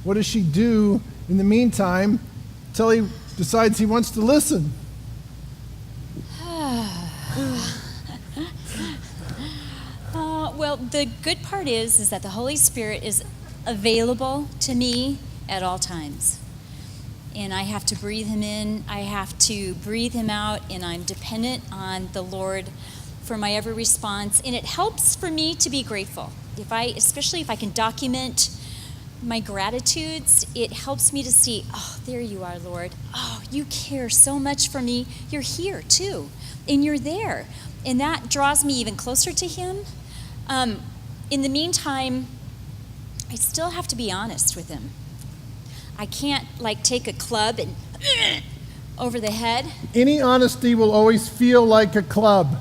What does she do in the meantime until he decides he wants to listen? Well, the good part is that the Holy Spirit is available to me at all times. And I have to breathe him in, I have to breathe him out, and I'm dependent on the Lord for my every response. And it helps for me to be grateful. Especially if I can document my gratitudes, it helps me to see, oh, there you are, Lord. Oh, you care so much for me. You're here too, and you're there. And that draws me even closer to him. In the meantime, I still have to be honest with him. I can't take a club and over the head. Any honesty will always feel like a club.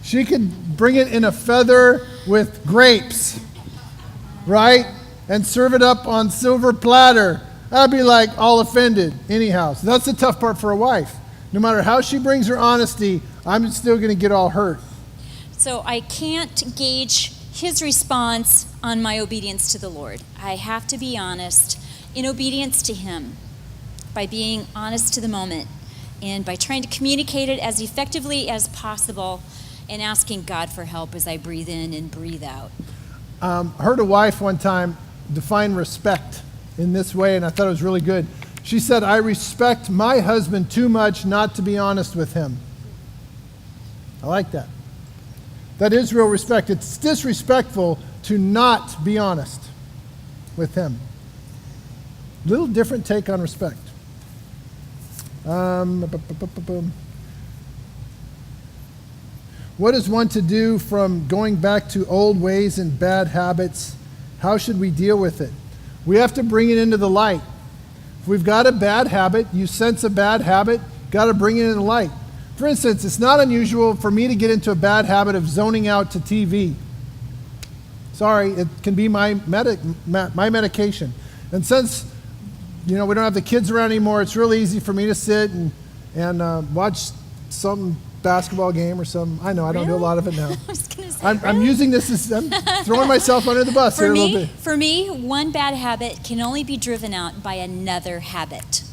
She could bring it in a feather with grapes, right? And serve it up on silver platter. I'd be all offended anyhow. So that's the tough part for a wife. No matter how she brings her honesty, I'm still going to get all hurt. So I can't gauge his response on my obedience to the Lord. I have to be honest in obedience to him by being honest to the moment and by trying to communicate it as effectively as possible and asking God for help as I breathe in and breathe out. I heard a wife one time define respect in this way, and I thought it was really good. She said, I respect my husband too much not to be honest with him. I like that. That is real respect. It's disrespectful to not be honest with him. Little different take on respect. What is one to do from going back to old ways and bad habits? How should we deal with it? We have to bring it into the light. If we've got a bad habit, you sense a bad habit, got to bring it into the light. For instance, it's not unusual for me to get into a bad habit of zoning out to TV. Sorry, it can be my medication. And since we don't have the kids around anymore, it's really easy for me to sit and watch some basketball game or something. I know, I don't do a lot of it now. I was gonna say, I'm using this as, I'm throwing myself under the bus here a little bit. For me, one bad habit can only be driven out by another habit.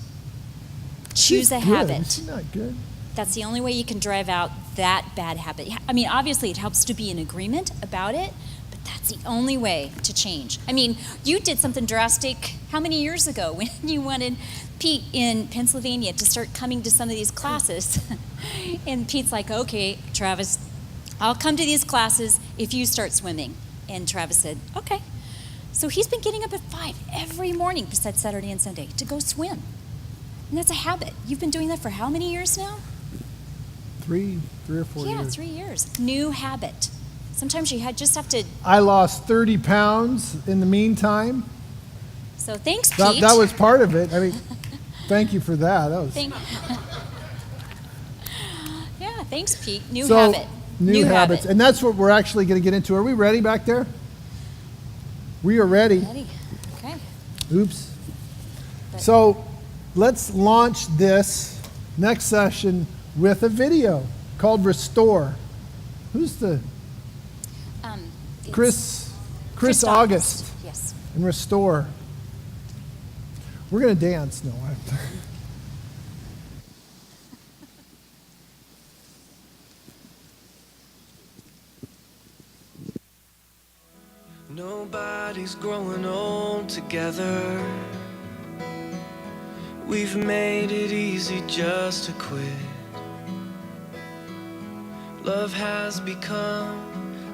Choose a habit. It's not good. That's the only way you can drive out that bad habit. I mean, obviously it helps to be in agreement about it, but that's the only way to change. I mean, you did something drastic how many years ago when you wanted Pete in Pennsylvania to start coming to some of these classes? And Pete's like, okay, Travis, I'll come to these classes if you start swimming. And Travis said, okay. So he's been getting up at 5 every morning besides Saturday and Sunday to go swim. And that's a habit. You've been doing that for how many years now? Three or four years. Yeah, 3 years. New habit. Sometimes you just have to. I lost 30 pounds in the meantime. So thanks, Pete. That was part of it. I mean, thank you for that. That was. Yeah, thanks, Pete. New habit. New habits. And that's what we're actually going to get into. Are we ready back there? We are ready. Ready. Okay. Oops. So let's launch this next session with a video called Restore. Who's the? Chris August. Yes. And Restore. We're going to dance. No. Nobody's growing old together. We've made it easy just to quit. Love has become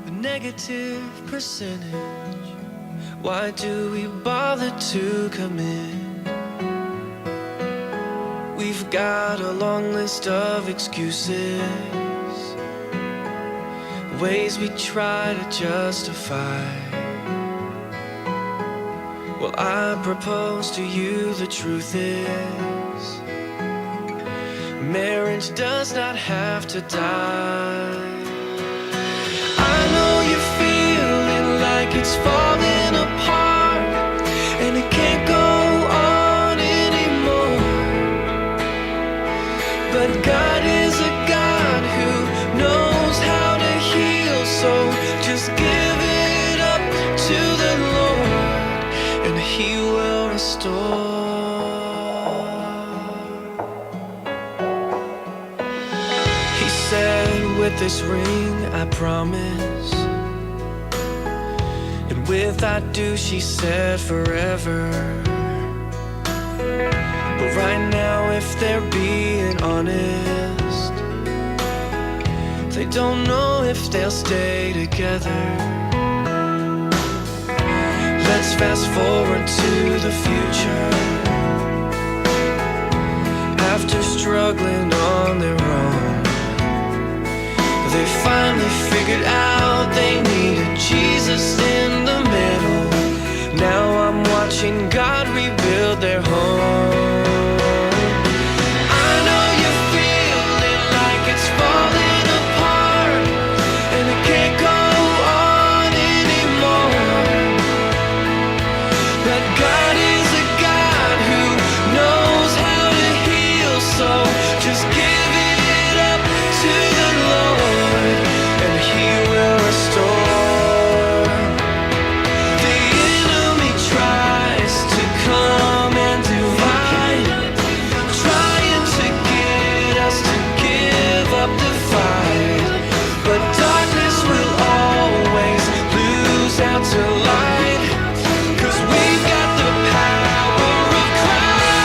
a negative percentage. Why do we bother to commit? We've got a long list of excuses, ways we try to justify. Well, I propose to you the truth is, marriage does not have to die. I know you're feeling like it's falling apart, and it can't go on anymore. But God is a God who knows how to heal, so just give it up to the Lord and He will restore. He said, with this ring I promise, and with I do, she said, forever. But right now, if they're being honest, they don't know if they'll stay together. Let's fast forward to the future. After struggling on their own, they finally figured out they needed Jesus in the middle. Now I'm watching God rebuild their home. I know you're feeling like it's falling apart, and it can't go on anymore. But God is a God who knows how to heal, so just give it up to the Lord, and He will restore. The enemy tries to come and divide, trying to get us to give up the fight. But darkness will always lose out to light, 'cause we've got the power of Christ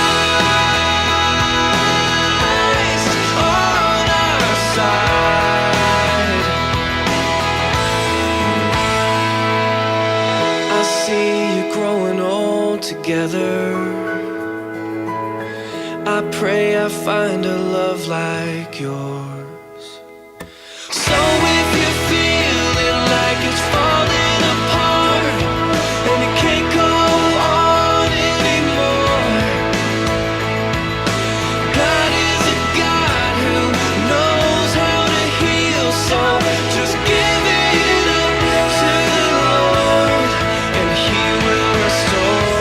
on our side. I see you growing old together. I pray I find a love like yours. So if you're feeling like it's falling apart, and it can't go on anymore, God is a God who knows how to heal, so just give it up to the Lord, and He will restore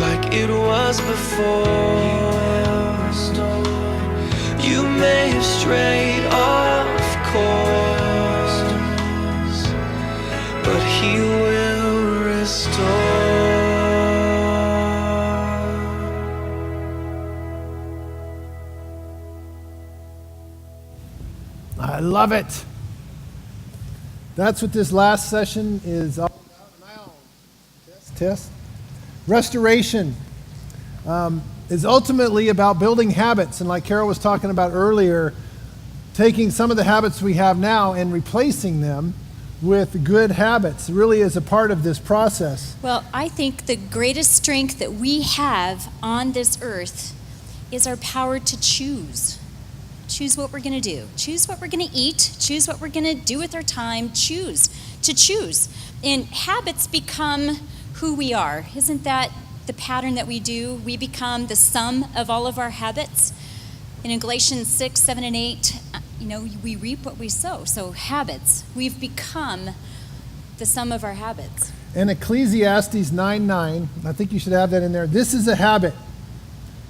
like it was before. You may have strayed off course, but He will restore. I love it. That's what this last session is all about. Test. Restoration is ultimately about building habits. And like Carol was talking about earlier, taking some of the habits we have now and replacing them with good habits really is a part of this process. Well, I think the greatest strength that we have on this earth is our power to choose. Choose what we're going to do. Choose what we're going to eat. Choose what we're going to do with our time. Choose. And habits become who we are. Isn't that the pattern that we do? We become the sum of all of our habits. And in Galatians 6, 7, and 8, we reap what we sow. So habits. We've become the sum of our habits. And Ecclesiastes 9:9, I think you should have that in there. This is a habit.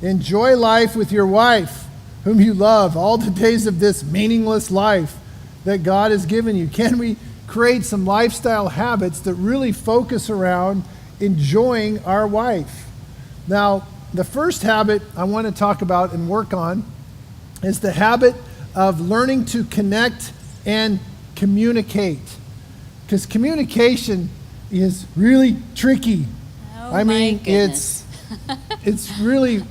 Enjoy life with your wife, whom you love, all the days of this meaningless life that God has given you. Can we create some lifestyle habits that really focus around enjoying our wife? Now, the first habit I want to talk about and work on is the habit of learning to connect and communicate. Because communication is really tricky. Oh, my goodness. it's really,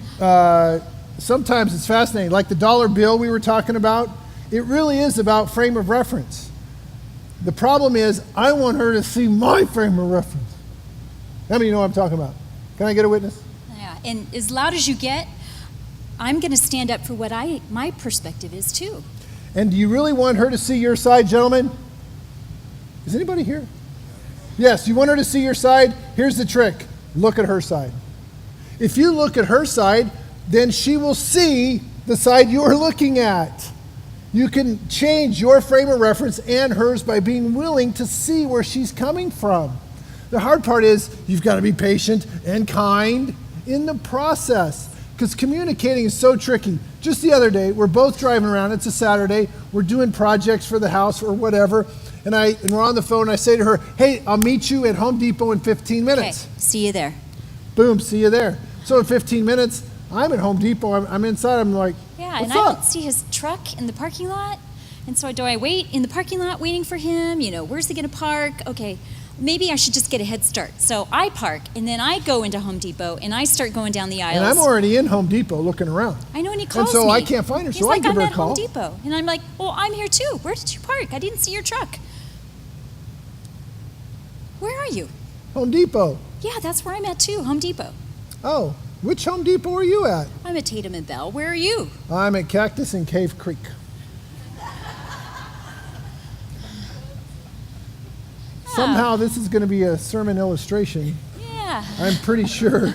sometimes it's fascinating. Like the dollar bill we were talking about, it really is about frame of reference. The problem is, I want her to see my frame of reference. How many know what I'm talking about? Can I get a witness? Yeah, and as loud as you get, I'm going to stand up for what my perspective is too. And do you really want her to see your side, gentlemen? Is anybody here? Yes, you want her to see your side? Here's the trick. Look at her side. If you look at her side, then she will see the side you're looking at. You can change your frame of reference and hers by being willing to see where she's coming from. The hard part is you've got to be patient and kind in the process, because communicating is so tricky. Just the other day, we're both driving around. It's a Saturday. We're doing projects for the house or whatever. and we're on the phone, and I say to her, hey, I'll meet you at Home Depot in 15 Okay, minutes. see you there. Boom, see you there. So in 15 minutes, I'm at Home Depot, I'm inside, I'm like, Yeah, what's and I up? don't see his truck in the parking lot. And so do I wait in the parking lot waiting for him? You know, where's he going to park? Okay, maybe I should just get a head start. So I park, and then I go into Home Depot, and I start going down the aisles. And I'm already in Home Depot looking around. I know, and he calls so me. I can't find her, He's so I like, give I'm her a at Home call. Depot. And I'm like, well, I'm here too. Where did you park? I didn't see your truck. Where are you? Home Depot. Yeah, that's where I'm at too, Home Depot. Oh, which Home Depot are you at? I'm at Tatum and Bell. Where are you? I'm at Cactus and Cave Creek. Somehow this is going to be a sermon illustration. Yeah. I'm pretty sure.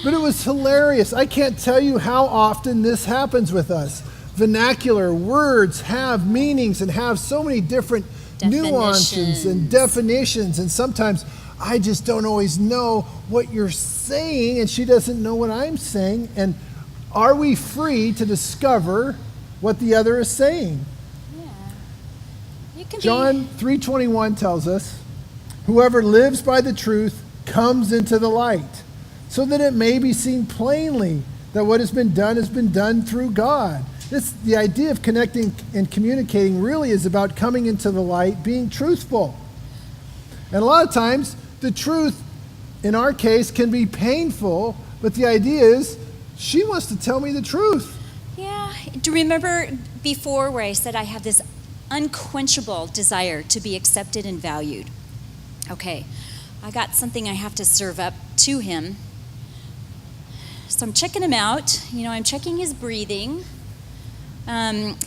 But it was hilarious. I can't tell you how often this happens with us. Vernacular words have meanings and have so many different nuances and definitions. And sometimes I just don't always know what you're saying, and she doesn't know what I'm saying. And are we free to discover what the other is saying? You can John 3:21 tells us, whoever lives by the truth comes into the light, so that it may be seen plainly that what has been done through God. The idea of connecting and communicating really is about coming into the light, being truthful. And a lot of times, the truth, in our case, can be painful, but the idea is, she wants to tell me the truth. Yeah. Do you remember before where I said I have this unquenchable desire to be accepted and valued? Okay, I got something I have to serve up to him. So I'm checking him out. You know, I'm checking his breathing.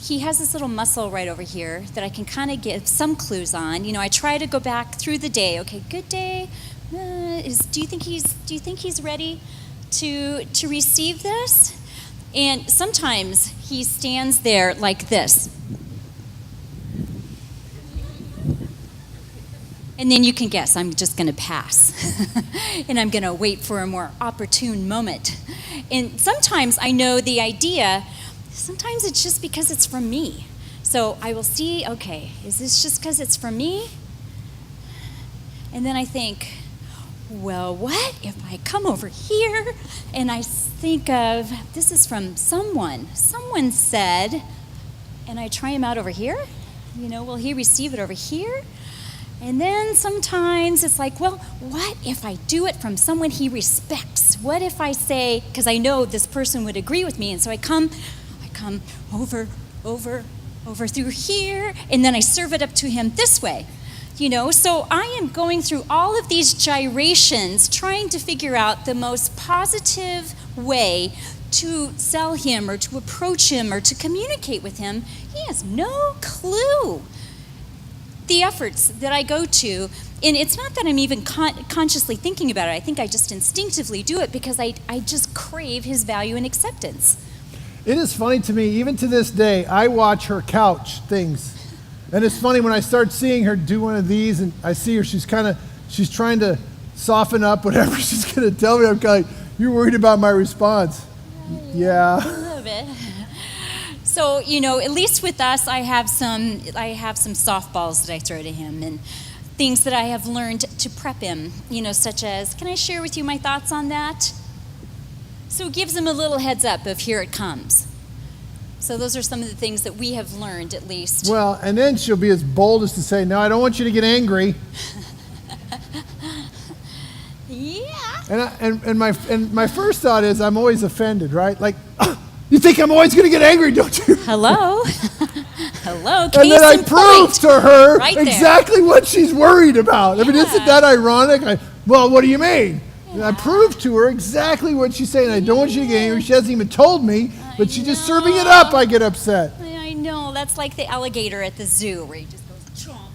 He has this little muscle right over here that I can kind of give some clues on. You know, I try to go back through the day. Okay, good day. Do you think he's ready to receive this? And sometimes he stands there like this. And then you can guess, I'm just going to pass. And I'm going to wait for a more opportune moment. And sometimes I know the idea, sometimes it's just because it's from me. So I will see, okay, is this just because it's from me? And then I think, well, what if I come over here and I think of, this is from someone. Someone said, and I try him out over here? You know, will he receive it over here? And then sometimes it's like, well, what if I do it from someone he respects? What if I say, because I know this person would agree with me, and so I come over through here, and then I serve it up to him this way. You know, so I am going through all of these gyrations, trying to figure out the most positive way to sell him or to approach him or to communicate with him. He has no clue. The efforts that I go to, and it's not that I'm even consciously thinking about it. I think I just instinctively do it because I just crave his value and acceptance. It is funny to me, even to this day, I watch her couch things. And it's funny when I start seeing her do one of these and I see her, she's trying to soften up whatever she's going to tell me. I'm kind of like, you're worried about my response. Yeah. A little bit. So, you know, at least with us, I have some softballs that I throw to him and things that I have learned to prep him, you know, such as, can I share with you my thoughts on that? So it gives him a little heads up of here it comes. So those are some of the things that we have learned, at least. Well, and then she'll be as bold as to say, no, I don't want you to get angry. Yeah. And my first thought is I'm always offended, right? Like, you think I'm always going to get angry, don't you? Hello? Hello, case And then I in prove point. to her Right there. exactly what she's worried about. I mean, isn't Yeah. that ironic? Well, what do you mean? And I proved to her exactly what she's saying. I don't want you to get angry. She hasn't even told me, but she's just serving it up. I get upset. I know, that's like the alligator at the zoo where he just goes chomp.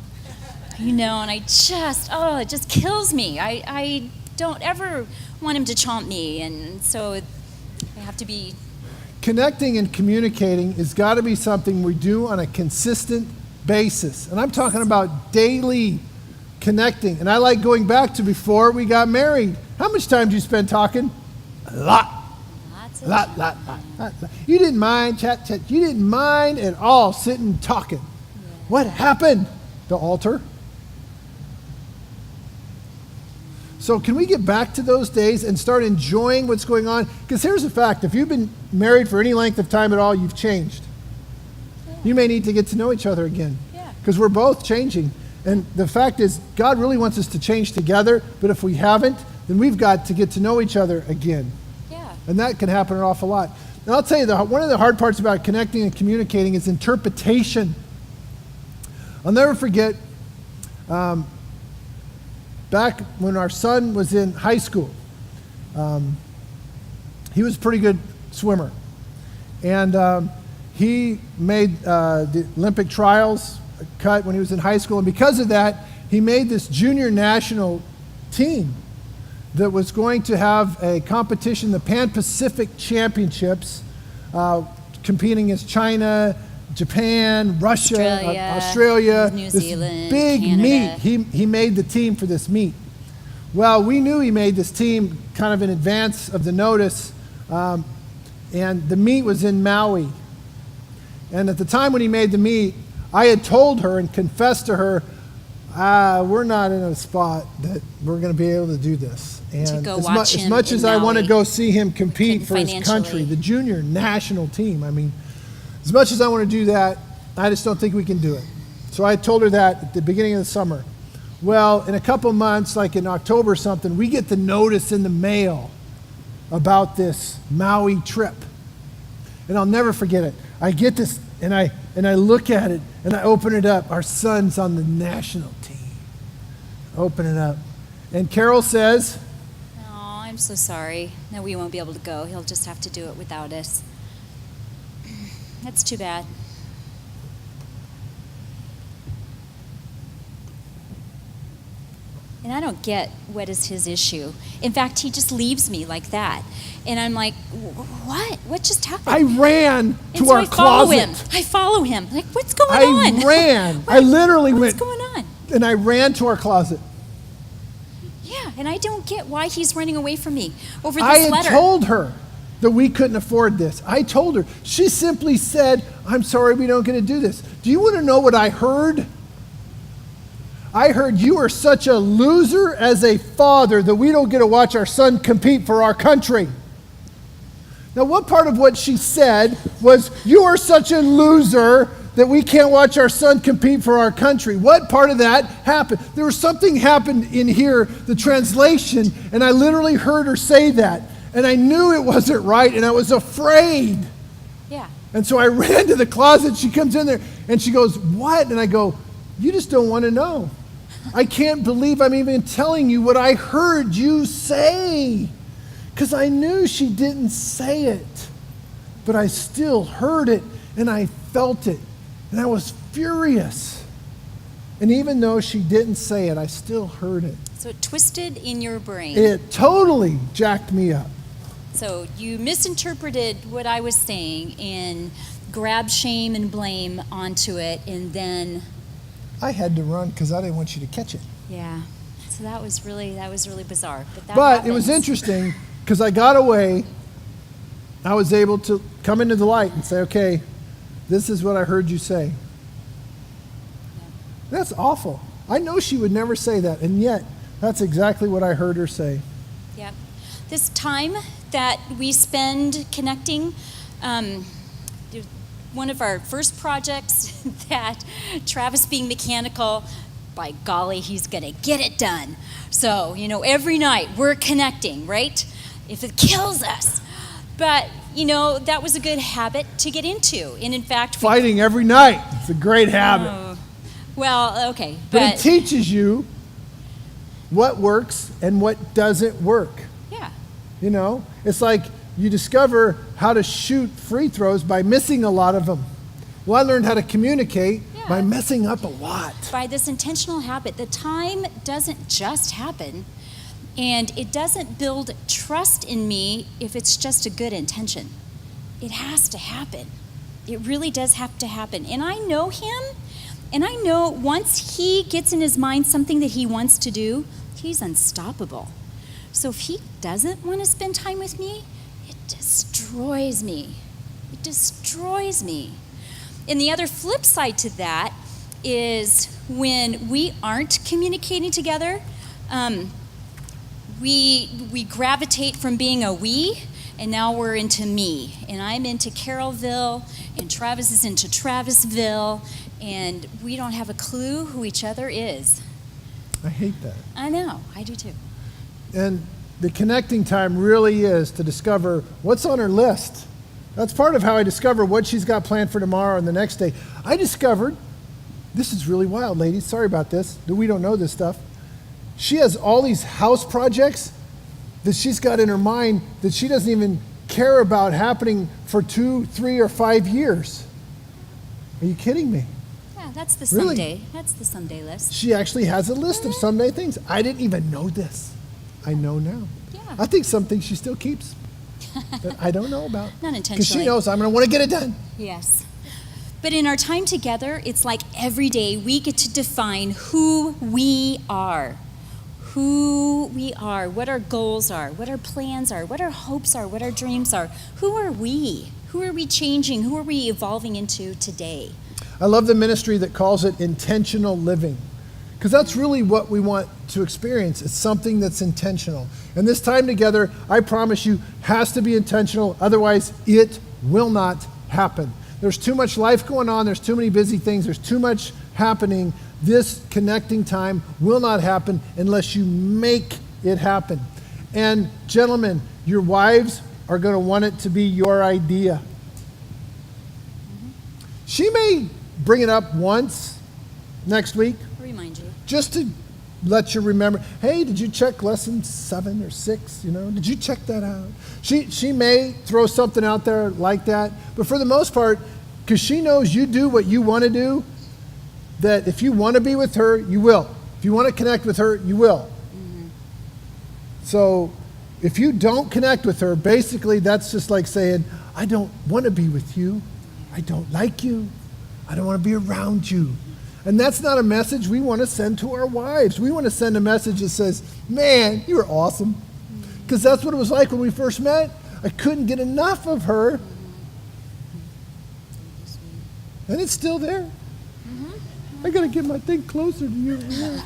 You know, and it just kills me. I don't ever want him to chomp me, and so I have to be... Connecting and communicating has got to be something we do on a consistent basis. And I'm talking about daily connecting. And I like going back to before we got married. How much time do you spend talking? A lot. Lots of Lot. You didn't mind, chat. You didn't mind at all sitting talking. What happened? the altar. So can we get back to those days and start enjoying what's going on? Because here's the fact. If you've been married for any length of time at all, you've changed. You may need to get to know each other again. Yeah. Because we're both changing. And the fact is, God really wants us to change together, but if we haven't, then we've got to get to know each other again. Yeah. And that can happen an awful lot. And I'll tell you, one of the hard parts about connecting and communicating is interpretation. I'll never forget, back when our son was in high school, he was a pretty good swimmer. And he made the Olympic trials cut when he was in high school. And because of that, he made this junior national team that was going to have a competition, the Pan-Pacific Championships, competing against China, Japan, Russia, Australia, New this Zealand, big Canada. meet. He made the team for this meet. Well, we knew he made this team kind of in advance of the notice, and the meet was in Maui. And at the time when he made the meet, I had told her and confessed to her, we're not in a spot that we're going to be able to do this. And go as, watch as him much in as I want to Maui. go see him compete Couldn't for his country, financially. the junior national team, I mean, as much as I want to do that, I just don't think we can do it. So I told her that at the beginning of the summer. Well, in a couple months, like in October or something, we get the notice in the mail about this Maui trip. And I'll never forget it. I get this, and I look at it, and I open it up. Our son's on the national team. Open it up. And Carol says, Oh, I'm so sorry. No, we won't be able to go. He'll just have to do it without us. That's too bad. And I don't get what is his issue. In fact, he just leaves me like that. And I'm like, what? What just happened? I ran to and so our I follow closet. him. I follow him. Like, what's going I on? ran. I literally What's went, going on? and I ran to our closet. Yeah, and I don't get why he's running away from me over this I had letter. told her that we couldn't afford this. I told her. She simply said, I'm sorry, we don't get to do this. Do you want to know what I heard? I heard you are such a loser as a father that we don't get to watch our son compete for our country. Now, what part of what she said was, you are such a loser that we can't watch our son compete for our country? What part of that happened? There was something happened in here, the translation, and I literally heard her say that. And I knew it wasn't right, and I was afraid. Yeah. And so I ran to the closet. She comes in there, and she goes, what? And I go, you just don't want to know. I can't believe I'm even telling you what I heard you say. Because I knew she didn't say it. But I still heard it, and I felt it. And I was furious. And even though she didn't say it, I still heard it. So it twisted in your brain. It totally jacked me up. So you misinterpreted what I was saying and grabbed shame and blame onto it, and then I had to run because I didn't want you to catch it. yeah. So that was really bizarre. But But it was happens. interesting because I got away. I was able to come into the light and say, okay, this is what I heard you say. That's awful. I know she would never say that, and yet that's exactly what I heard her say. Yeah. This time that we spend connecting, one of our first projects that Travis being mechanical, by golly, he's going to get it done. So, every night we're connecting, right? If it kills us. But, that was a good habit to get into. And in fact, Fighting every night. It's a great habit. well, okay. But it teaches you what works and what doesn't work. Yeah. It's like you discover how to shoot free throws by missing a lot of them. Well, I learned how to communicate by messing up a lot. By this intentional habit, the time doesn't just happen, and it doesn't build trust in me if it's just a good intention. It has to happen. It really does have to happen. And I know him, and I know once he gets in his mind something that he wants to do, he's unstoppable. So if he doesn't want to spend time with me, it destroys me. It destroys me. And the other flip side to that is when we aren't communicating together, we gravitate from being a we, and now we're into me. And I'm into Carrollville, and Travis is into Travisville, and we don't have a clue who each other is. I hate that. I know, I do too. And the connecting time really is to discover what's on her list. That's part of how I discover what she's got planned for tomorrow and the next day. I discovered, this is really wild, ladies, sorry about this, that we don't know this stuff. She has all these house projects that she's got in her mind that she doesn't even care about happening for 2, 3, or 5 years. Are you kidding me? Yeah, that's the Really? someday. That's the someday list. She actually has a list of someday things. I didn't even know this. I know now. Yeah. I think some things she still keeps that I don't know about. Not Because she intentionally. knows I'm going to want to get it done. Yes. But in our time together, it's like every day we get to define who we are. Who we are, what our goals are, what our plans are, what our hopes are, what our dreams are. Who are we? Who are we changing? Who are we evolving into today? I love the ministry that calls it intentional living, because that's really what we want to experience. It's something that's intentional. And this time together, I promise you, has to be intentional. Otherwise, it will not happen. There's too much life going on. There's too many busy things. There's too much happening. This connecting time will not happen unless you make it happen. And gentlemen, your wives are going to want it to be your idea. She may bring it up once next week, Remind you. just to let you remember, hey, did you check lesson 7 or 6? Did you check that out? She may throw something out there like that, but for the most part, because she knows you do what you want to do, that if you want to be with her, you will. If you want to connect with her, you will. Mm-hmm. So if you don't connect with her, basically that's just like saying, I don't want to be with you. I don't like you. I don't want to be around you. And that's not a message we want to send to our wives. We want to send a message that says, man, you're awesome. Because that's what it was like when we first met. I couldn't get enough of her. And it's still there. I got to get my thing closer to you. Yeah.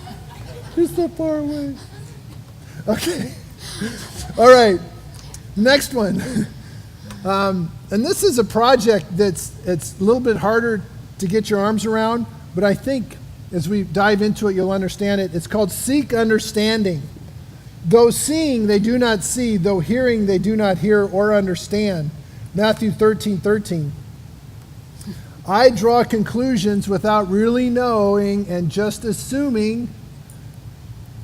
You're so far away. Okay. All right. Next one. And this is a project it's a little bit harder to get your arms around, but I think as we dive into it, you'll understand it. It's called Seek Understanding. Though seeing, they do not see. Though hearing, they do not hear or understand. Matthew 13:13. I draw conclusions without really knowing and just assuming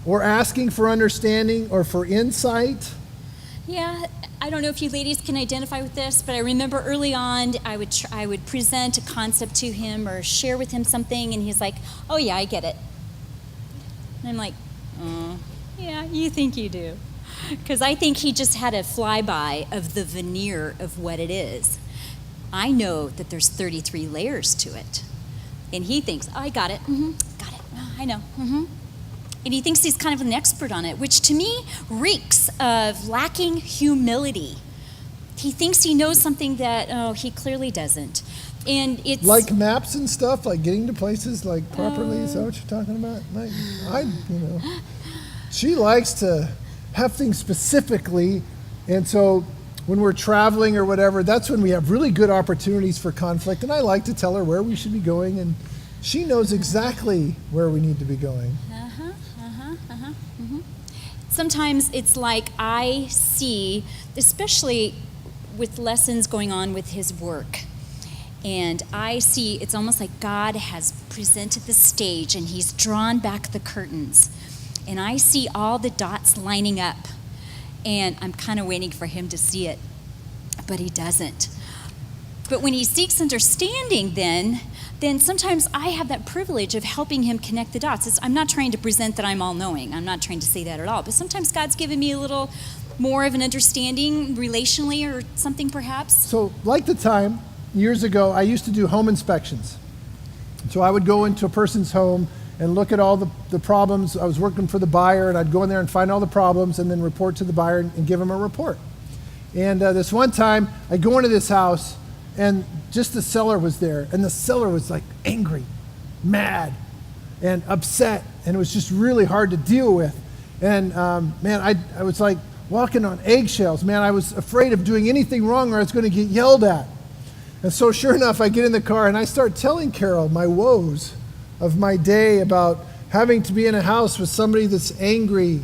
or asking for understanding or for insight. Yeah, I don't know if you ladies can identify with this, but I remember early on I would present a concept to him or share with him something, and he's like, oh yeah, I get it. And I'm like, yeah, you think you do. Because I think he just had a flyby of the veneer of what it is. I know that there's 33 layers to it. And he thinks, oh, I got it. Got it. Oh, I know. And he thinks he's kind of an expert on it, which to me reeks of lacking humility. He thinks he knows something that, he clearly doesn't. And it's Like maps and stuff, like getting to places like properly. Is that what you're talking about? Like, she likes to have things specifically. And so when we're traveling or whatever, that's when we have really good opportunities for conflict. And I like to tell her where we should be going, and she knows exactly where we need to be going. Sometimes it's like I see, especially with lessons going on with his work, and I see it's almost like God has presented the stage and he's drawn back the curtains, and I see all the dots lining up, and I'm kind of waiting for him to see it, but he doesn't. But when he seeks understanding, then sometimes I have that privilege of helping him connect the dots. I'm not trying to present that I'm all-knowing. I'm not trying to say that at all. But sometimes God's given me a little more of an understanding relationally or something perhaps. So like the time, years ago, I used to do home inspections. So I would go into a person's home and look at all the problems. I was working for the buyer, and I'd go in there and find all the problems and then report to the buyer and give him a report. And this one time, I go into this house, and just the seller was there, and the seller was like angry. mad and upset, and it was just really hard to deal with. And man, I was like walking on eggshells. Man, I was afraid of doing anything wrong or I was going to get yelled at. And so sure enough, I get in the car and I start telling Carol my woes of my day about having to be in a house with somebody that's angry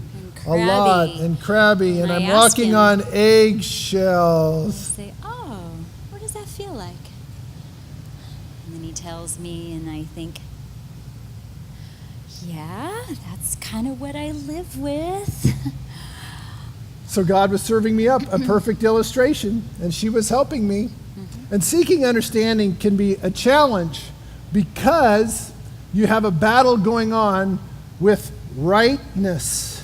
a lot and crabby, and I'm walking on eggshells. Say, oh, what does that feel like? And then he tells me, and I think, yeah, that's kind of what I live with. So God was serving me up a perfect illustration, and she was helping me. And seeking understanding can be a challenge because you have a battle going on with rightness.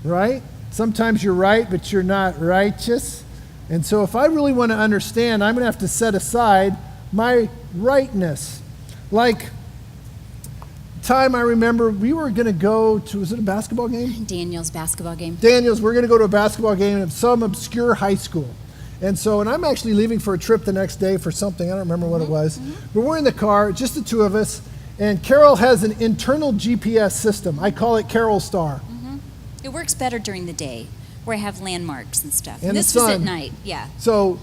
Right? Sometimes you're right, but you're not righteous. And so if I really want to understand, I'm going to have to set aside my rightness. Like, time I remember we were going to go to, was it a basketball game? Daniel's basketball game. Daniel's, we're going to go to a basketball game at some obscure high school. And so, and I'm actually leaving for a trip the next day for something. I don't remember what it was. But we're in the car, just the two of us. And Carol has an internal GPS system. I call it Carol Star. It works better during the day, where I have landmarks and stuff. And this the was at sun. night, yeah. So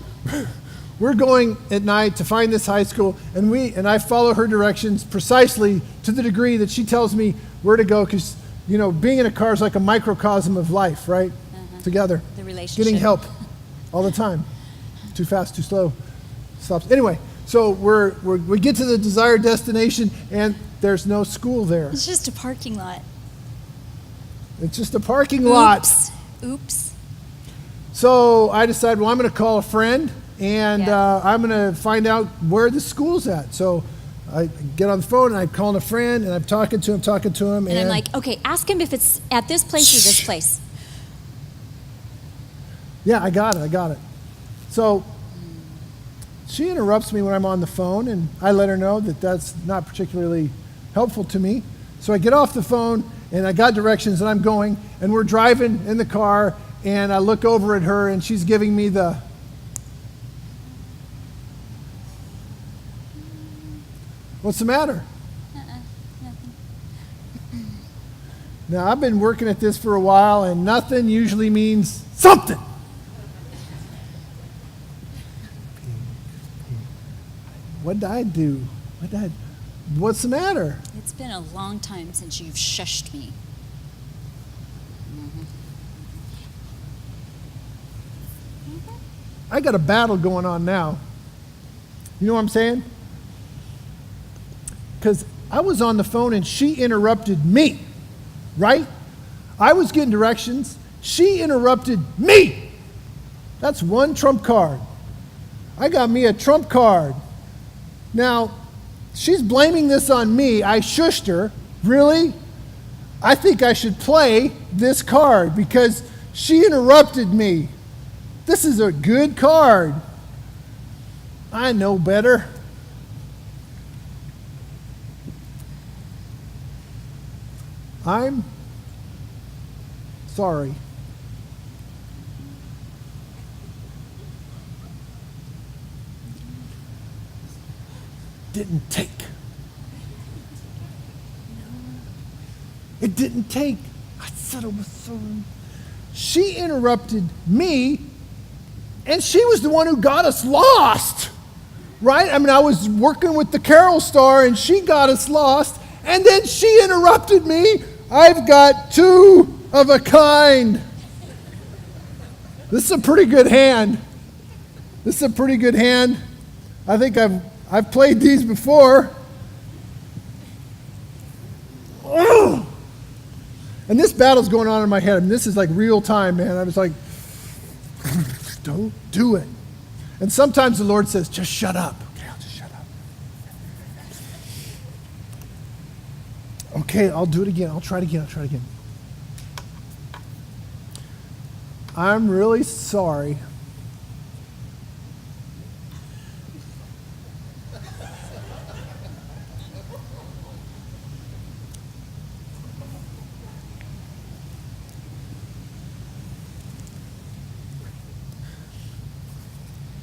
we're going at night to find this high school, and I follow her directions precisely to the degree that she tells me where to go, because, you know, being in a car is like a microcosm of life, right? Together. The relationship. Getting help all the time. Too fast, too slow. Stops. Anyway, so we get to the desired destination, and there's no school there. It's just a parking lot. It's just a parking lot. Oops. So I decided, well, I'm going to call a friend, and Yeah. I'm going to find out where the school's at. So I get on the phone, and I'm calling a friend, and I'm talking to him. And I'm like, okay, ask him if it's at this place or this place. Yeah, I got it. So she interrupts me when I'm on the phone, and I let her know that that's not particularly helpful to me. So I get off the phone, and I got directions, and I'm going, and we're driving in the car, and I look over at her, and she's giving me the... What's the matter? Nothing. Now, I've been working at this for a while, and nothing usually means something. What did I do? What's the matter? It's been a long time since you've shushed me. I got a battle going on now. You know what I'm saying? Because I was on the phone and she interrupted me, right? I was getting directions. She interrupted me. That's one trump card. I got me a trump card. Now, she's blaming this on me. I shushed her. Really? I think I should play this card because she interrupted me. This is a good card. I know better. I'm sorry. Didn't take. It didn't take. I said it was so. She interrupted me, and she was the one who got us lost, right? I mean, I was working with the Carol Star, and she got us lost, and then she interrupted me. I've got two of a kind. This is a pretty good hand. I think I've played these before. Oh! And this battle's going on in my head. I mean, this is like real time, man. I was like, don't do it. And sometimes the Lord says, just shut up. Okay, I'll just shut up. Okay, I'll do it again. I'll try it again. I'm really sorry.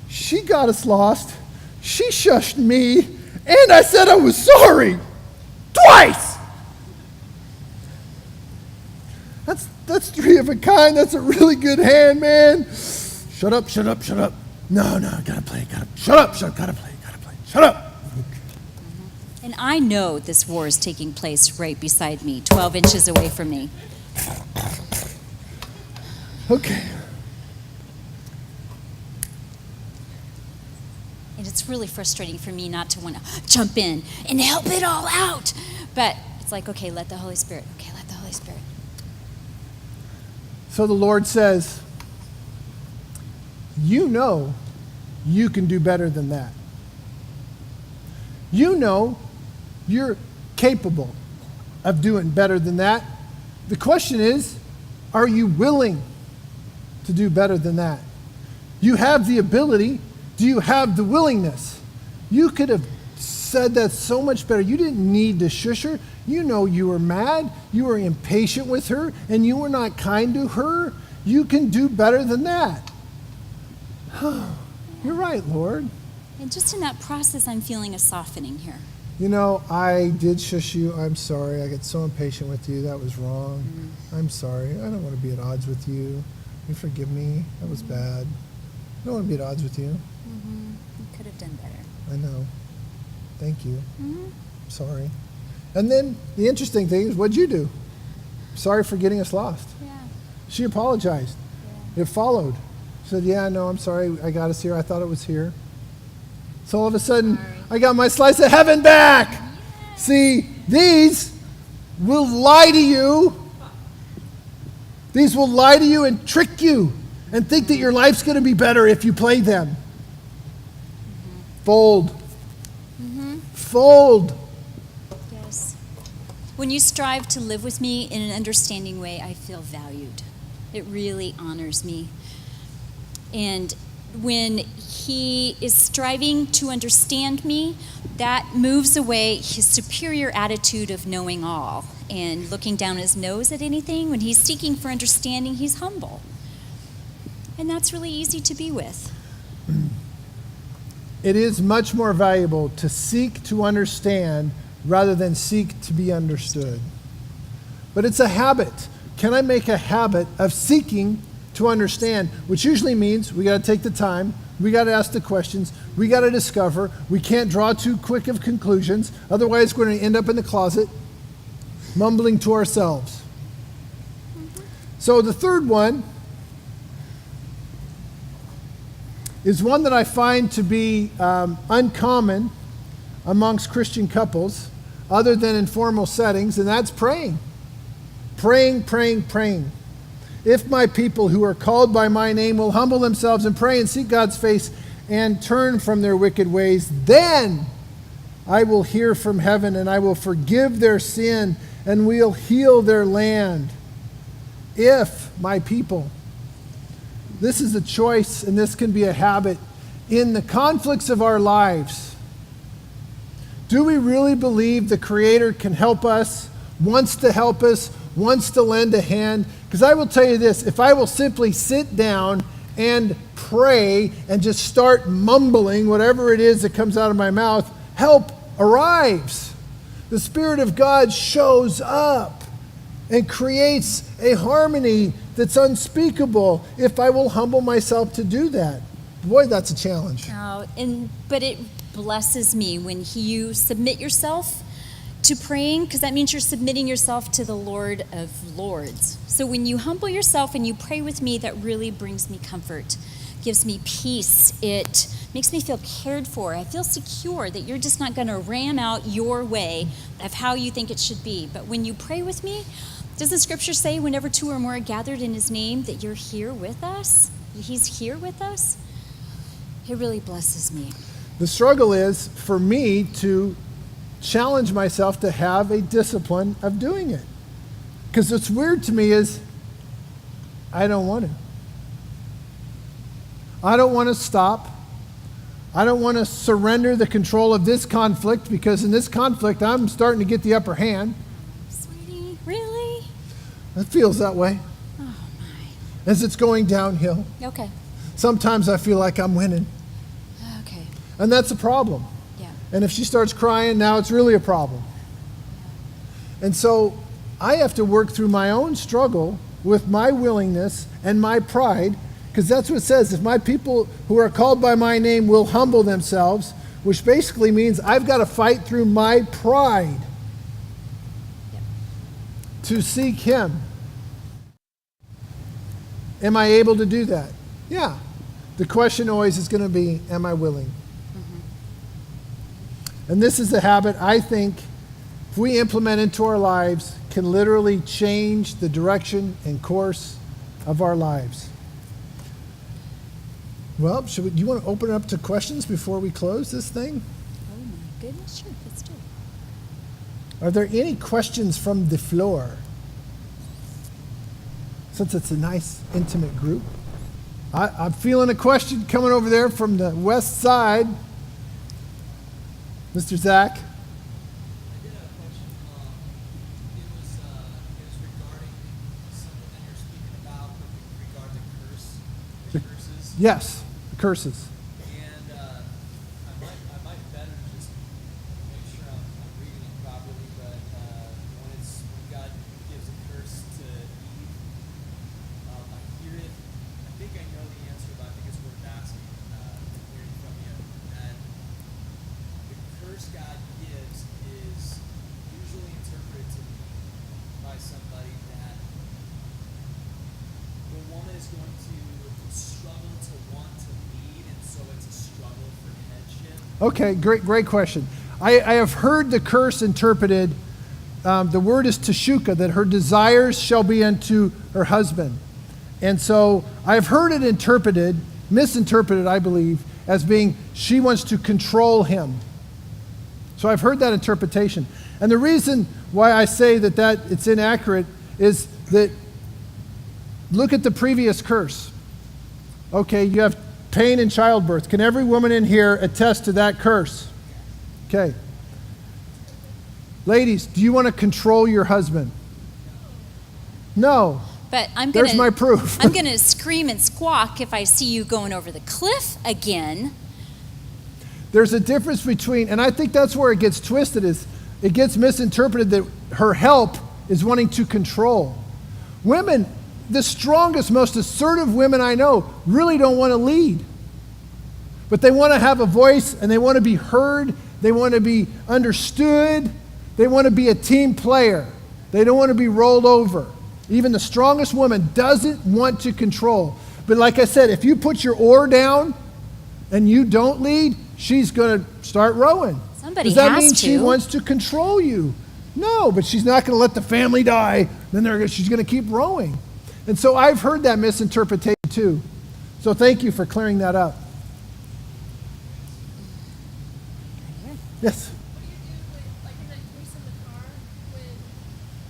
She got us lost. She shushed me, And I said I was sorry. Twice! That's three of a kind. That's a really good hand, man. Shut up. No, gotta play. Shut up, gotta play. Shut up. And I know this war is taking place right beside me, 12 inches away from me. Okay. And it's really frustrating for me not to want to jump in and help it all out. But it's like, okay, let the Holy Spirit. So the Lord says, you know you can do better than that. You know you're capable of doing better than that. The question is, are you willing to do better than that? You have the ability. Do you have the willingness? You could have said that so much better. You didn't need to shush her. You know you were mad. You were impatient with her, and you were not kind to her. You can do better than that. You're right, Lord. And just in that process, I'm feeling a softening here. You know, I did shush you. I'm sorry. I got so impatient with you. That was wrong. I'm sorry. I don't want to be at odds with you. You forgive me. That was bad. I don't want to be at odds with you. You could have done better. I know. Thank you. Sorry. And then the interesting thing is, what'd you do? Sorry for getting us lost. Yeah. She apologized. It followed. She said, yeah, no, I'm sorry. I got us here. I thought it was here. So all of a sudden, I got my slice of heaven back. Yes. See, these will lie to you. These will lie to you and trick you and think that your life's going to be better if you play them. Fold. Fold. Yes. When you strive to live with me in an understanding way, I feel valued. It really honors me. And when he is striving to understand me, that moves away his superior attitude of knowing all and looking down his nose at anything. When he's seeking for understanding, he's humble. And that's really easy to be with. It is much more valuable to seek to understand rather than seek to be understood. But it's a habit. Can I make a habit of seeking to understand, which usually means we got to take the time, we got to ask the questions, we got to discover, we can't draw too quick of conclusions, otherwise we're going to end up in the closet mumbling to ourselves. So the third one is one that I find to be uncommon amongst Christian couples, other than in formal settings, and that's praying. Praying. If my people who are called by my name will humble themselves and pray and seek God's face and turn from their wicked ways, then I will hear from heaven and I will forgive their sin and will heal their land. If my people. This is a choice, and this can be a habit. In the conflicts of our lives, do we really believe the Creator can help us, wants to help us, wants to lend a hand? Because I will tell you this, if I will simply sit down and pray and just start mumbling whatever it is that comes out of my mouth, help arrives. The Spirit of God shows up and creates a harmony that's unspeakable if I will humble myself to do that. Boy, that's a challenge. But it blesses me when you submit yourself to praying, because that means you're submitting yourself to the Lord of Lords. So when you humble yourself and you pray with me, that really brings me comfort, gives me peace. It makes me feel cared for. I feel secure that you're just not going to ram out your way of how you think it should be. But when you pray with me, doesn't Scripture say whenever two or more are gathered in his name that you're here with us? He's here with us? It really blesses me. The struggle is for me to challenge myself to have a discipline of doing it. Because what's weird to me is I don't want to. I don't want to stop. I don't want to surrender the control of this conflict, because in this conflict I'm starting to get the upper hand. Sweetie, really? It feels that way. Oh, my. As it's going downhill. Okay. Sometimes I feel like I'm winning. Okay. And that's a problem. Yeah. And if she starts crying, now it's really a problem. And so I have to work through my own struggle with my willingness and my pride, because that's what it says. If my people who are called by my name will humble themselves, which basically means I've got to fight through my pride to seek him. Am I able to do that? Yeah. The question always is going to be, am I willing? And this is a habit I think if we implement into our lives can literally change the direction and course of our lives. Well, do you want to open it up to questions before we close this thing? Oh my goodness, sure, let's do it. Are there any questions from the floor? Since it's a nice, intimate group. I'm feeling a question coming over there from the west side. Mr. Zach? I did have a question. It was regarding something that you're speaking about with regard to the curses. Yes, the curses. And I might better just make sure I'm reading it properly. But when God gives a curse to Eve, I hear it. I think I know the answer, but I think it's worth asking, hearing from you. And the curse God gives is usually interpreted to me by somebody that the woman is going to struggle to want to lead, and so it's a struggle for headship. Okay, great question. I have heard the curse interpreted, the word is teshuka, that her desires shall be unto her husband. And so I've heard it interpreted, misinterpreted, I believe, as being she wants to control him. So I've heard that interpretation. And the reason why I say that it's inaccurate is that look at the previous curse. Okay, you have pain in childbirth. Can every woman in here attest to that curse? Okay. Ladies, do you want to control your husband? No. But There's my proof. I'm going to scream and squawk if I see you going over the cliff again. There's a difference between, and I think that's where it gets twisted, is it gets misinterpreted that her help is wanting to control. Women, the strongest, most assertive women I know, really don't want to lead. But they want to have a voice, and they want to be heard. They want to be understood. They want to be a team player. They don't want to be rolled over. Even the strongest woman doesn't want to control. But like I said, if you put your oar down and you don't lead, she's going to start rowing. Somebody Does that has mean to. she wants to control you? No, but she's not going to let the family die. Then she's going to keep rowing. And so I've heard that misinterpretation too. So thank you for clearing that up. Yes? What do you do with, like in that case in the car, when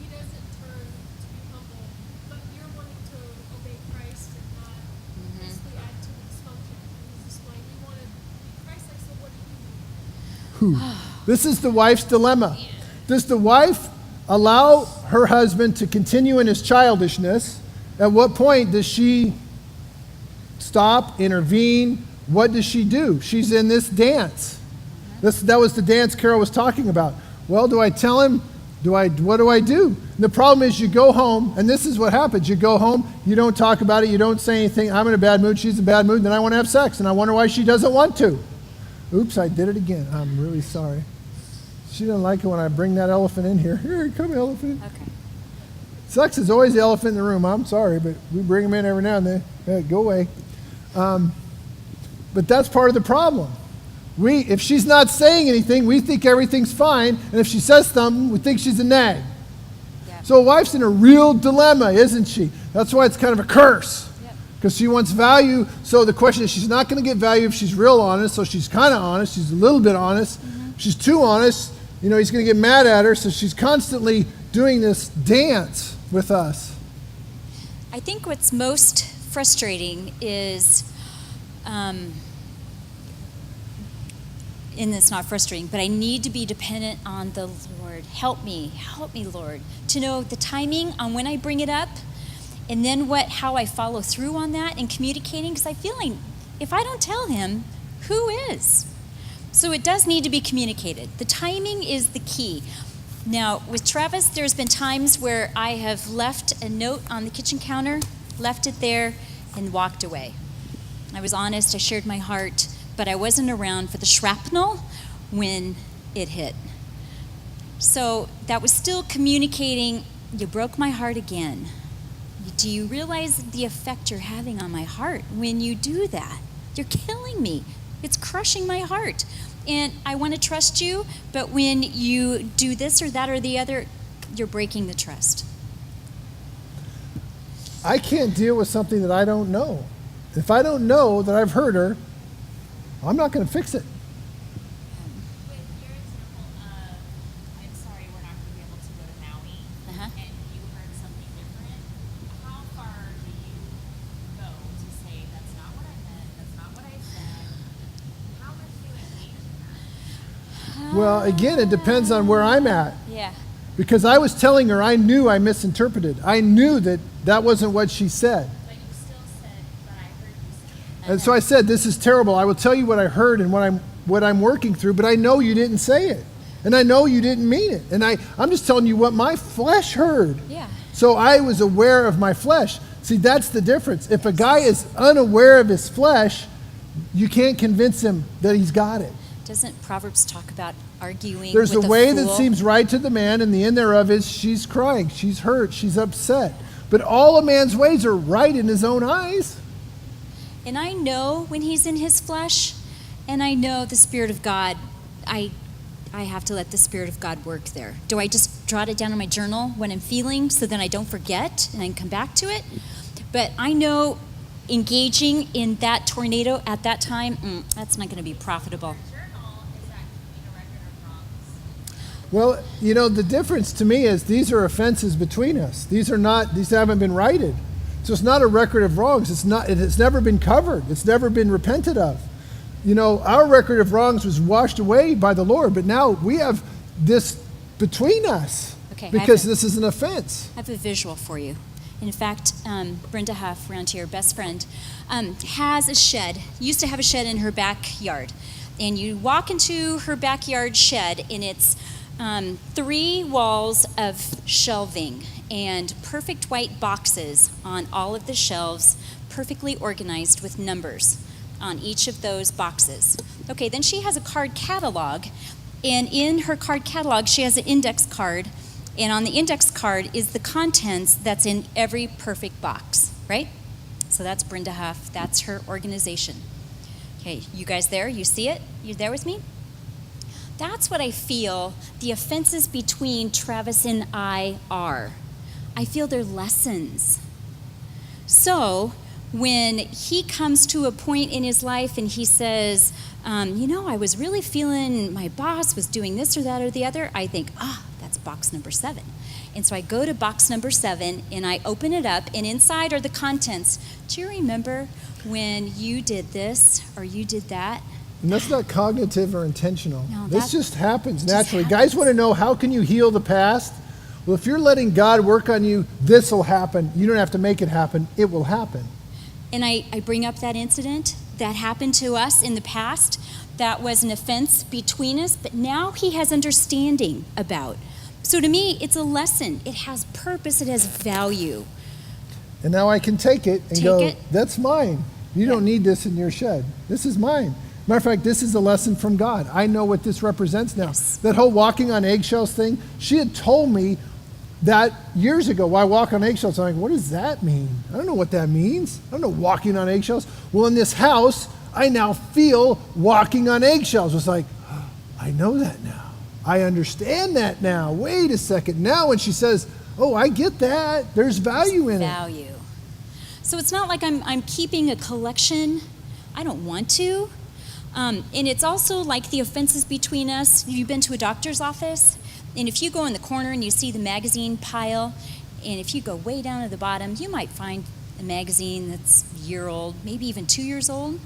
he doesn't turn to be humble, but you're wanting to obey Christ and not basically add to the dysfunction? He's just like, you want to be Christ-like, so what do you do? This is the wife's dilemma. Does the wife allow her husband to continue in his childishness? At what point does she stop, intervene? What does she do? She's in this dance. That was the dance Carol was talking about. Well, do I tell him? What do I do? And the problem is you go home, and this is what happens. You go home, you don't talk about it, you don't say anything. I'm in a bad mood, she's in a bad mood, then I want to have sex, and I wonder why she doesn't want to. Oops, I did it again. I'm really sorry. She doesn't like it when I bring that elephant in here. Here, come elephant. Okay. Sex is always the elephant in the room. I'm sorry, but we bring them in every now and then. Hey, go away. But that's part of the problem. If she's not saying anything, we think everything's fine. And if she says something, we think she's a nag. Yeah. So a wife's in a real dilemma, isn't she? That's why it's kind of a curse. Because she wants value. So the question is, she's not going to get value if she's real honest. So she's kind of honest. She's a little bit honest. If she's too honest, he's going to get mad at her. So she's constantly doing this dance with us. I think what's most frustrating is, and it's not frustrating, but I need to be dependent on the Lord. Help me, Lord, to know the timing on when I bring it up, and then how I follow through on that and communicating, because I feel like if I don't tell him, who is? So it does need to be communicated. The timing is the key. Now, with Travis, there's been times where I have left a note on the kitchen counter, left it there, and walked away. I was honest, I shared my heart, but I wasn't around for the shrapnel when it hit. So that was still communicating, you broke my heart again. Do you realize the effect you're having on my heart when you do that? You're killing me. It's crushing my heart. And I want to trust you, but when you do this or that or the other, you're breaking the trust. I can't deal with something that I don't know. If I don't know that I've hurt her, I'm not going to fix it. With your example of, I'm sorry, we're not going to be able to go to Maui, Uh-huh. and you heard something different, how far do you go to say, that's not what I meant, that's not what I said? How much do you engage in that? Well, again, it depends on where I'm at. Yeah. Because I was telling her I knew I misinterpreted. I knew that that wasn't what she said. But you still said, but I heard you say it. And so I said, this is terrible. I will tell you what I heard and what I'm working through, but I know you didn't say it. And I know you didn't mean it. And I'm just telling you what my flesh heard. Yeah. So I was aware of my flesh. See, that's the difference. If a guy is unaware of his flesh, you can't convince him that he's got it. Doesn't Proverbs talk about arguing There's with a way that fool? seems right to the man, and the end thereof is she's crying, she's hurt, she's upset. But all a man's ways are right in his own eyes. And I know when he's in his flesh, and I know the Spirit of God, I have to let the Spirit of God work there. Do I just jot it down in my journal when I'm feeling so then I don't forget and I can come back to it? But I know engaging in that tornado at that time, that's not going to be profitable. Journal, is that keeping a record of wrongs? Well, you know, the difference to me is these are offenses between us. These haven't been righted. So it's not a record of wrongs. It's never been covered. It's never been repented of. You know, our record of wrongs was washed away by the Lord, but now we have this between us Okay, because this is an offense. I have a visual for you. In fact, Brenda Huff, around here, best friend, has a shed, used to have a shed in her backyard. And you walk into her backyard shed, and it's 3 walls of shelving and perfect white boxes on all of the shelves, perfectly organized with numbers on each of those boxes. Okay, then she has a card catalog, and in her card catalog, she has an index card, and on the index card is the contents that's in every perfect box, right? So that's Brenda Huff, that's her organization. Okay, you guys there? You see it? You there with me? That's what I feel the offenses between Travis and I are. I feel they're lessons. So when he comes to a point in his life and he says, I was really feeling my boss was doing this or that or the other, I think, that's box number 7. And so I go to box number 7 and I open it up, and inside are the contents. Do you remember when you did this or you did that? And that's not cognitive or intentional. No, this that just happens just naturally. happens. Guys want to know, how can you heal the past? Well, if you're letting God work on you, this will happen. You don't have to make it happen. It will happen. And I bring up that incident that happened to us in the past. That was an offense between us, but now he has understanding about. So to me, it's a lesson. It has purpose. It has value. And now I can take it and Take go, it. that's mine. You don't need this in your shed. This is mine. Matter of fact, this is a lesson from God. I know what this represents now. Yes. That whole walking on eggshells thing, she had told me that years ago. Why walk on eggshells? I'm like, what does that mean? I don't know what that means. I don't know walking on eggshells. Well, in this house, I now feel walking on eggshells. It's like, I know that now. I understand that now. Wait a second. Now when she says, oh, I get that, there's value in it. Value. So it's not like I'm keeping a collection. I don't want to. And it's also like the offenses between us. You've been to a doctor's office, and if you go in the corner and you see the magazine pile, and if you go way down at the bottom, you might find a magazine that's a year old, maybe even 2 years old.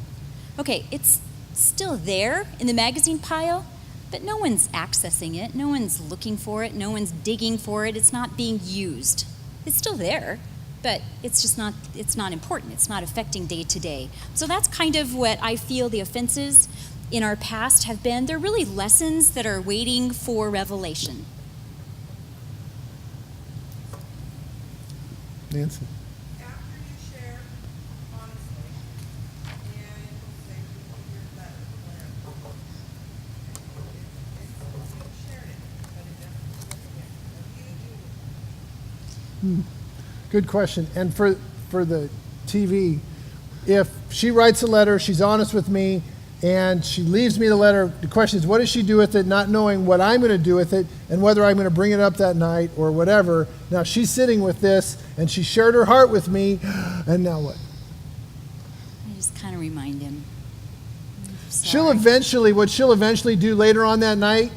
Okay, it's still there in the magazine pile, but no one's accessing it. No one's looking for it. No one's digging for it. It's not being used. It's still there, but it's just not, it's not important. It's not affecting day to day. So that's kind of what I feel the offenses in our past have been, they're really lessons that are waiting for revelation. Nancy. After you share honestly and say you're better, whatever, you shared it, but it doesn't work again. What do you do with it? Good question. And for the TV, if she writes a letter, she's honest with me, and she leaves me the letter, the question is, what does she do with it, not knowing what I'm going to do with it and whether I'm going to bring it up that night or whatever. Now she's sitting with this, and she shared her heart with me, and now what? I just kind of remind him. She'll eventually do later on that night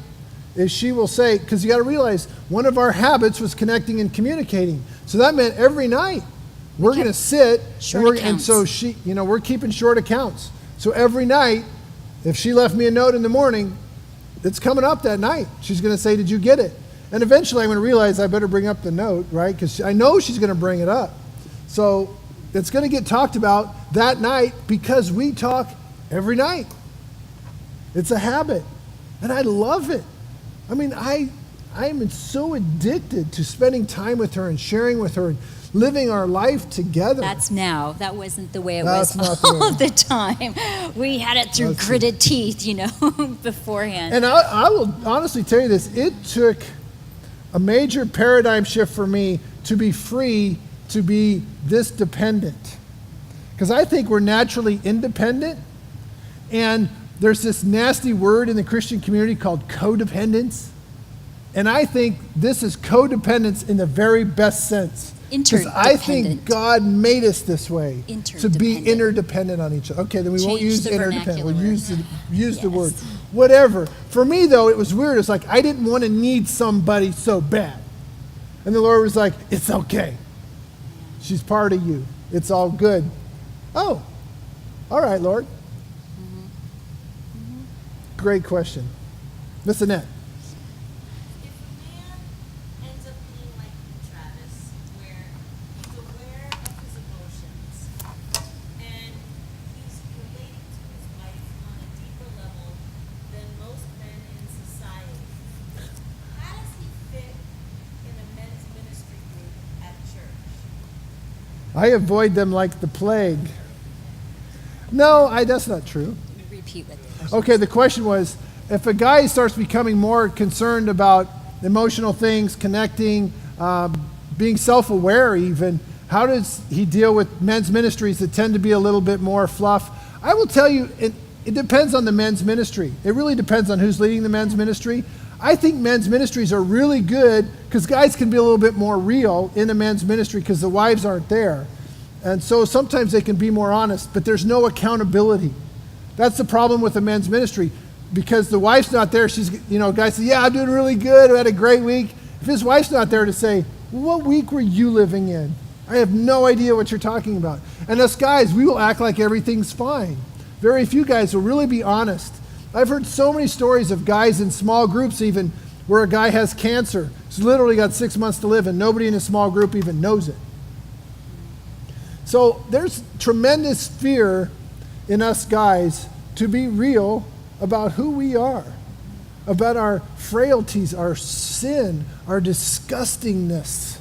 is she will say, because you got to realize one of our habits was connecting and communicating. So that meant every night we're going to sit and so she, we're keeping short accounts. So every night, if she left me a note in the morning, it's coming up that night. She's going to say, "Did you get it?" And eventually I'm going to realize I better bring up the note, right? Because I know she's going to bring it up. So it's going to get talked about that night because we talk every night. It's a habit. And I love it. I mean, I am so addicted to spending time with her and sharing with her and living our life together. That's now. That wasn't the way it That's was not the all way. the time. We had it through That's gritted teeth, beforehand. And I will honestly tell you this, it took a major paradigm shift for me to be free to be this dependent. Because I think we're naturally independent, and there's this nasty word in the Christian community called codependence. And I think this is codependence in the very best sense. Because I think Interdependent. God made us this way, to be Interdependent. interdependent on each other. Okay, then we won't Change use the interdependent. We'll vernacular. use the Yes. word. Whatever. For me, though, it was weird. It's like I didn't want to need somebody so bad. And the Lord was like, it's okay. She's part of you. It's all good. Oh, all right, Lord. Great question. Miss Annette. If a man ends up being like Travis, where he's aware of his emotions and he's relating to his wife on a deeper level than most men in society, how does he fit in a men's ministry group at church? I avoid them like the plague. No, that's not true. Repeat what. Okay, the question was, if a guy starts becoming more concerned about emotional things, connecting, being self-aware even, how does he deal with men's ministries that tend to be a little bit more fluff? I will tell you, it depends on the men's ministry. It really depends on who's leading the men's ministry. I think men's ministries are really good because guys can be a little bit more real in a men's ministry because the wives aren't there. And so sometimes they can be more honest, but there's no accountability. That's the problem with the men's ministry. Because the wife's not there, she's, a guy says, yeah, I'm doing really good, I had a great week. If his wife's not there to say, what week were you living in? I have no idea what you're talking about. And us guys, we will act like everything's fine. Very few guys will really be honest. I've heard so many stories of guys in small groups even where a guy has cancer. He's literally got 6 months to live and nobody in a small group even knows it. So there's tremendous fear in us guys to be real about who we are, about our frailties, our sin, our disgustingness.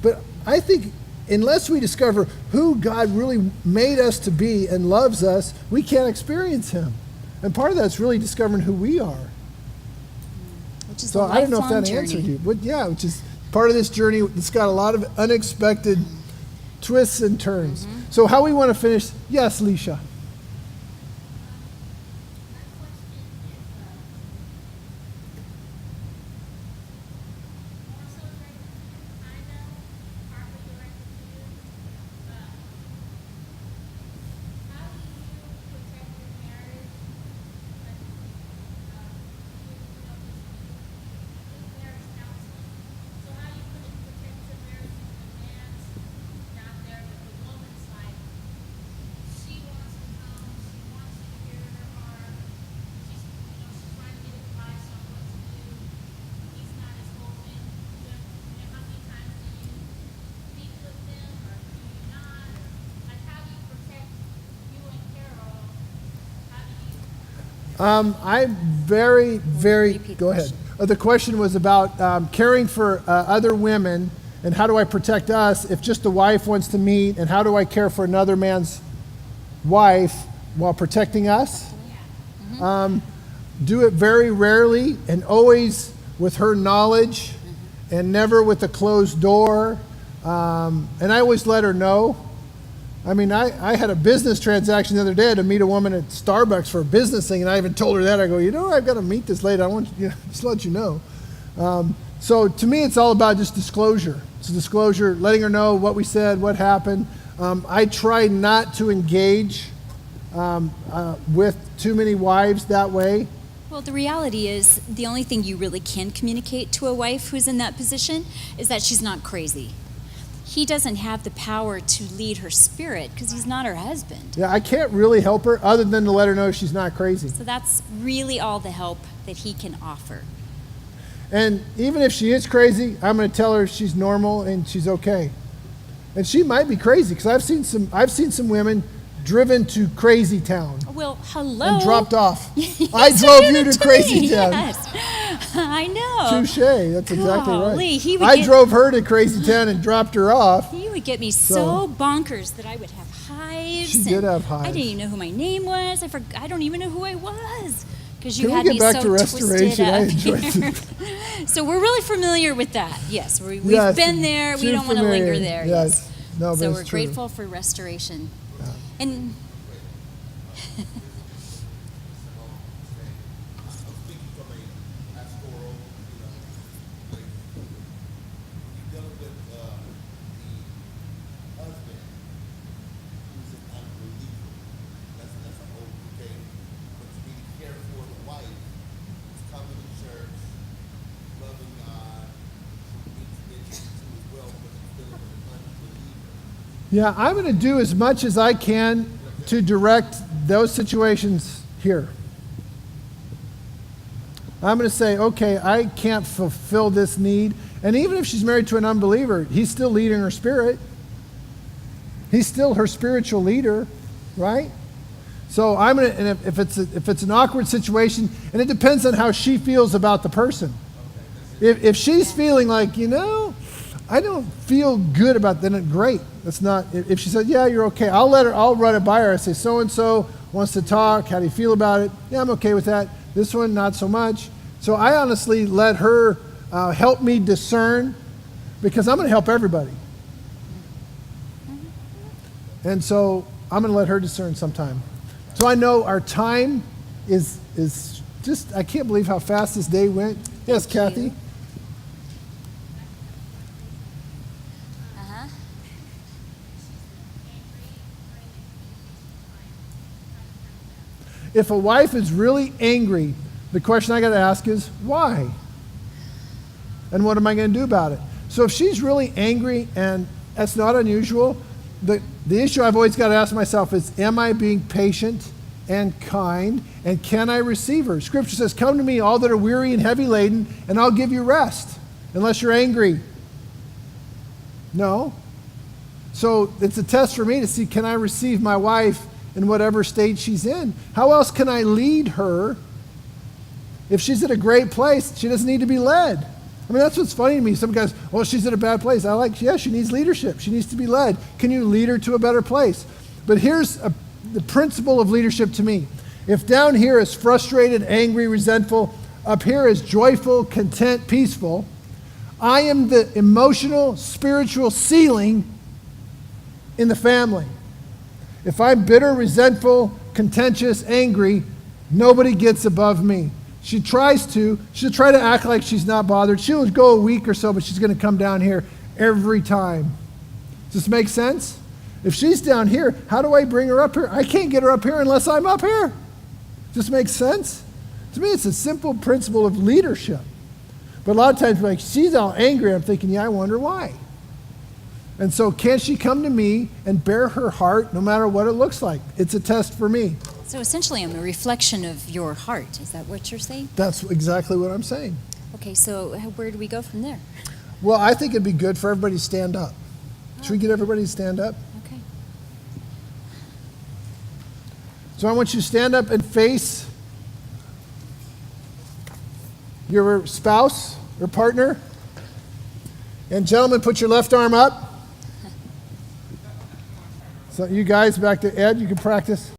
But I think unless we discover who God really made us to be and loves us, we can't experience him. And part of that's really discovering who we are. Which is So a I don't know if lifelong that answered journey. you. But yeah, which is part of this journey. It's got a lot of unexpected twists and turns. So how we want to finish? Yes, Leisha. She wants to I'm very, very. Repeat Go the ahead. The question was about caring for other women, and how do I protect us if just the wife wants to meet, and how do I care for another man's wife while protecting us? Do it very rarely and always with her knowledge, and never with a closed door. And I always let her know. I mean, I had a business transaction the other day to meet a woman at Starbucks for a business thing, and I even told her that. I go, I've got to meet this lady. I want you just to let you know. So to me, it's all about just disclosure. It's disclosure, letting her know what we said, what happened. I try not to engage with too many wives that way. Well, the reality is the only thing you really can communicate to a wife who's in that position is that she's not crazy. He doesn't have the power to lead her spirit because he's not her husband. Yeah, I can't really help her other than to let her know she's not crazy. So that's really all the help that he can offer. And even if she is crazy, I'm going to tell her she's normal and she's okay. And she might be crazy because I've seen some women driven to crazy town Well, hello. and dropped off. You I said drove it you to crazy me, town. Yes. I know. Touche. That's exactly Golly, right. he would I get- drove her to crazy town and dropped her off. He would get me So- so bonkers that I would have hives. She did and have I hives. didn't even know who my name was. I don't even know who I was because you Can we had get me back so to restoration? twisted I up enjoyed here. it. So we're really familiar with that. Yes, we've Yes, been there. We too don't want to familiar. linger there. Yes. No, but So it's we're true. grateful for restoration. And I'm speaking from a pastoral, place. You're dealing with the husband who's an unbeliever. That's a whole thing. But to be care for the wife who's coming to church, loving God, who needs to get into as well, but she's dealing with an unbeliever. Yeah, I'm going to do as much as I can to direct those situations here. I'm going to say, okay, I can't fulfill this need. And even if she's married to an unbeliever, he's still leading her spirit. He's still her spiritual leader, right? So I'm going to, and if it's an awkward situation, and it depends on how she feels about the person. If she's feeling like, I don't feel good about that, then great. That's not, if she said, yeah, you're okay, I'll run it by her. I say, so-and-so wants to talk. How do you feel about it? Yeah, I'm okay with that. This one, not so much. So I honestly let her help me discern because I'm going to help everybody. And so I'm going to let her discern sometime. So I know our time is just, I can't believe how fast this day went. Yes, Thank Kathy? you. Uh-huh. If a wife is really angry, the question I got to ask is, why? And what am I going to do about it? So if she's really angry, and that's not unusual, the issue I've always got to ask myself is, am I being patient and kind, and can I receive her? Scripture says, come to me, all that are weary and heavy laden, and I'll give you rest, unless you're angry. No. So it's a test for me to see, can I receive my wife in whatever state she's in? How else can I lead her? If she's at a great place, she doesn't need to be led. I mean, that's what's funny to me. Some guys, well, she's at a bad place. She needs leadership. She needs to be led. Can you lead her to a better place? But here's the principle of leadership to me. If down here is frustrated, angry, resentful, up here is joyful, content, peaceful, I am the emotional, spiritual ceiling in the family. If I'm bitter, resentful, contentious, angry, nobody gets above me. She'll try to act like she's not bothered. She'll go a week or so, but she's going to come down here every time. Does this make sense? If she's down here, how do I bring her up here? I can't get her up here unless I'm up here. Does this make sense? To me, it's a simple principle of leadership. But a lot of times, like, she's all angry. I'm thinking, yeah, I wonder why. And so can she come to me and bear her heart no matter what it looks like? It's a test for me. So essentially, I'm a reflection of your heart. Is that what you're saying? That's exactly what I'm saying. Okay, so where do we go from there? Well, I think it'd be good for everybody to stand up. Should we get everybody to stand up? Okay. So I want you to stand up and face your spouse or partner. And gentlemen, put your left arm up. So you guys back to Ed, you can practice.